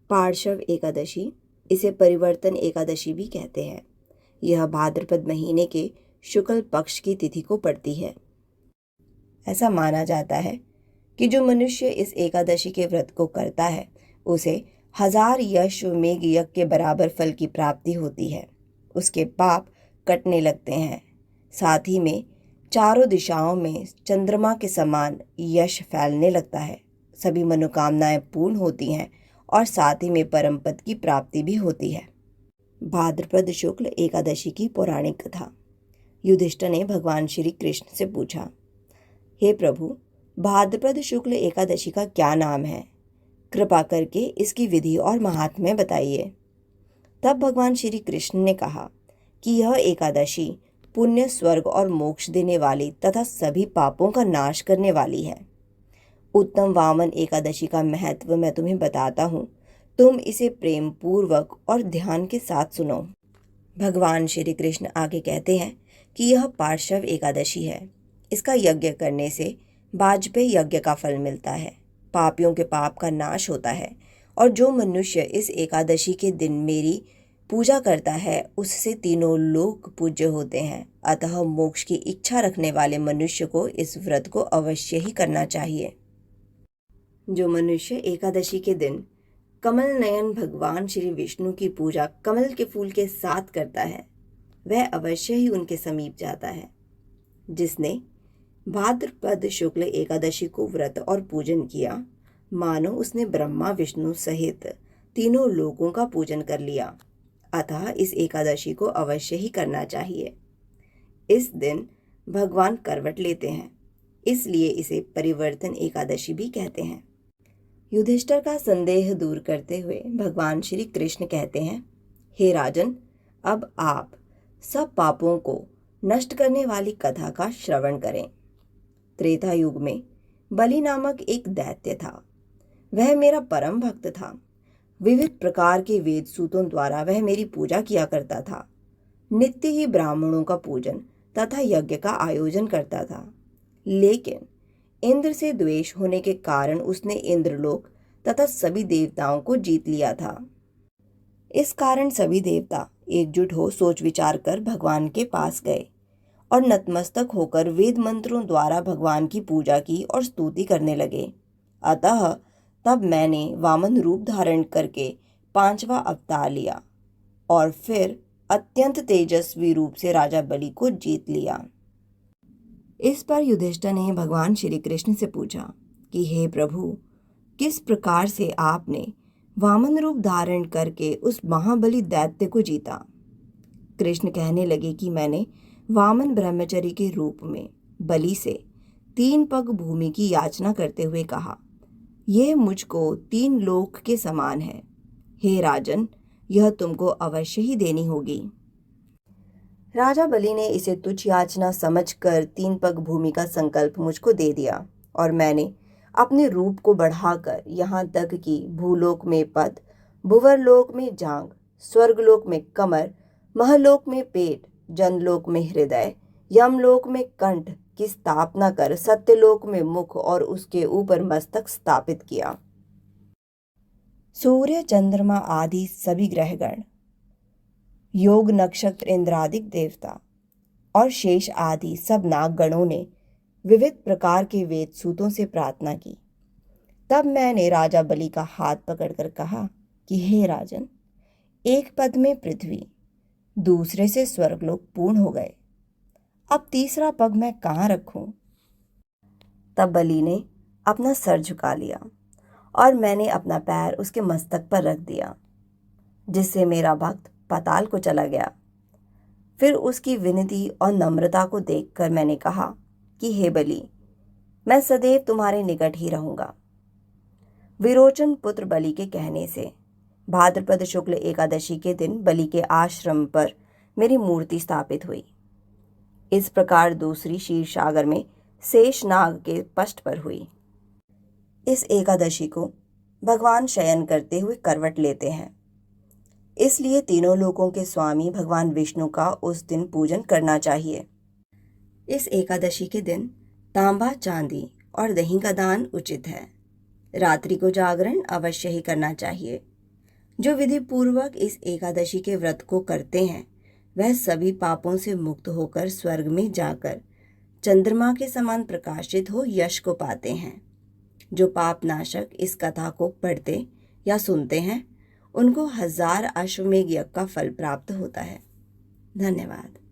पार्श्व एकादशी, इसे परिवर्तन एकादशी भी कहते हैं। यह भाद्रपद महीने के शुक्ल पक्ष की तिथि को पड़ती है। ऐसा माना जाता है कि जो मनुष्य इस एकादशी के व्रत को करता है उसे 1000 अश्वमेघ यज्ञ के बराबर फल की प्राप्ति होती है। उसके पाप कटने लगते हैं। साथ ही में चारों दिशाओं में चंद्रमा के समान यश फैलने लगता है। सभी मनोकामनाएं पूर्ण होती हैं और साथ ही में परम पद की प्राप्ति भी होती है। भाद्रपद शुक्ल एकादशी की पौराणिक कथा। युधिष्ठिर ने भगवान श्री कृष्ण से पूछा, हे प्रभु, भाद्रपद शुक्ल एकादशी का क्या नाम है? कृपा करके इसकी विधि और महात्म्य बताइए। तब भगवान श्री कृष्ण ने कहा कि यह एकादशी पुण्य, स्वर्ग और मोक्ष देने वाली तथा सभी पापों का नाश करने वाली है। उत्तम वामन एकादशी का महत्व मैं तुम्हें बताता हूँ। तुम इसे प्रेम पूर्वक और ध्यान के साथ सुनो। भगवान श्री कृष्ण आगे कहते हैं कि यह पार्श्व एकादशी है। इसका यज्ञ करने से वाजपेय यज्ञ का फल मिलता है। पापियों के पाप का नाश होता है और जो मनुष्य इस एकादशी के दिन मेरी पूजा करता है उससे तीनों लोक पूज्य होते हैं। अतः मोक्ष की इच्छा रखने वाले मनुष्य को इस व्रत को अवश्य ही करना चाहिए। जो मनुष्य एकादशी के दिन कमल नयन भगवान श्री विष्णु की पूजा कमल के फूल के साथ करता है वह अवश्य ही उनके समीप जाता है। जिसने भाद्रपद शुक्ल एकादशी को व्रत और पूजन किया, मानो उसने ब्रह्मा विष्णु सहित तीनों लोकों का पूजन कर लिया। अतः इस एकादशी को अवश्य ही करना चाहिए। इस दिन भगवान करवट लेते हैं, इसलिए इसे परिवर्तन एकादशी भी कहते हैं। युधिष्ठिर का संदेह दूर करते हुए भगवान श्री कृष्ण कहते हैं, हे राजन, अब आप सब पापों को नष्ट करने वाली कथा का श्रवण करें। त्रेता युग में बलि नामक एक दैत्य था। वह मेरा परम भक्त था। विविध प्रकार के वेद सूतों द्वारा वह मेरी पूजा किया करता था। नित्य ही ब्राह्मणों का पूजन तथा यज्ञ का आयोजन करता था। लेकिन इंद्र से द्वेष होने के कारण उसने इंद्रलोक तथा सभी देवताओं को जीत लिया था। इस कारण सभी देवता एकजुट हो सोच विचार कर भगवान के पास गए और नतमस्तक होकर वेद मंत्रों द्वारा भगवान की पूजा की और स्तुति करने लगे। अतः तब मैंने वामन रूप धारण करके 5वां अवतार लिया और फिर अत्यंत तेजस्वी रूप से राजा बलि को जीत लिया। इस पर युधिष्ठिर ने भगवान श्री कृष्ण से पूछा कि हे प्रभु, किस प्रकार से आपने वामन रूप धारण करके उस महाबली दैत्य को जीता? कृष्ण कहने लगे कि मैंने वामन ब्रह्मचारी के रूप में बलि से 3 पग भूमि की याचना करते हुए कहा, यह मुझको 3 लोक के समान है। हे राजन, यह तुमको अवश्य ही देनी होगी। राजा बलि ने इसे तुच्छ याचना समझकर 3 पग भूमि का संकल्प मुझको दे दिया और मैंने अपने रूप को बढ़ाकर यहाँ तक कि भूलोक में पद, भुवरलोक में जांग, स्वर्गलोक में कमर, महलोक में पेट, जनलोक में हृदय, यमलोक में कंठ की स्थापना कर सत्यलोक में मुख और उसके ऊपर मस्तक स्थापित किया। सूर्य, चंद्रमा आदि सभी ग्रहगण, योग नक्षत्र, इंद्रादिक देवता और शेष आदि सब नागगणों ने विविध प्रकार के वेद सूतों से प्रार्थना की। तब मैंने राजा बलि का हाथ पकड़कर कहा कि हे राजन, एक पद में पृथ्वी, दूसरे से स्वर्गलोक पूर्ण हो गए। अब तीसरा पग मैं कहाँ रखूं? तब बलि ने अपना सर झुका लिया और मैंने अपना पैर उसके मस्तक पर रख दिया, जिससे मेरा भक्त पाताल को चला गया। फिर उसकी विनती और नम्रता को देखकर मैंने कहा कि हे बलि, मैं सदैव तुम्हारे निकट ही रहूंगा। विरोचन पुत्र बलि के कहने से भाद्रपद शुक्ल एकादशी के दिन बलि के आश्रम पर मेरी मूर्ति स्थापित हुई। इस प्रकार दूसरी क्षीरसागर में शेषनाग के पष्ठ पर हुई। इस एकादशी को भगवान शयन करते हुए करवट लेते हैं, इसलिए तीनों लोकों के स्वामी भगवान विष्णु का उस दिन पूजन करना चाहिए। इस एकादशी के दिन तांबा, चांदी और दही का दान उचित है। रात्रि को जागरण अवश्य ही करना चाहिए। जो विधि पूर्वक इस एकादशी के व्रत को करते हैं वह सभी पापों से मुक्त होकर स्वर्ग में जाकर चंद्रमा के समान प्रकाशित हो यश को पाते हैं। जो पाप नाशक इस कथा को पढ़ते या सुनते हैं उनको 1000 अश्वमेध यज्ञ का फल प्राप्त होता है। धन्यवाद।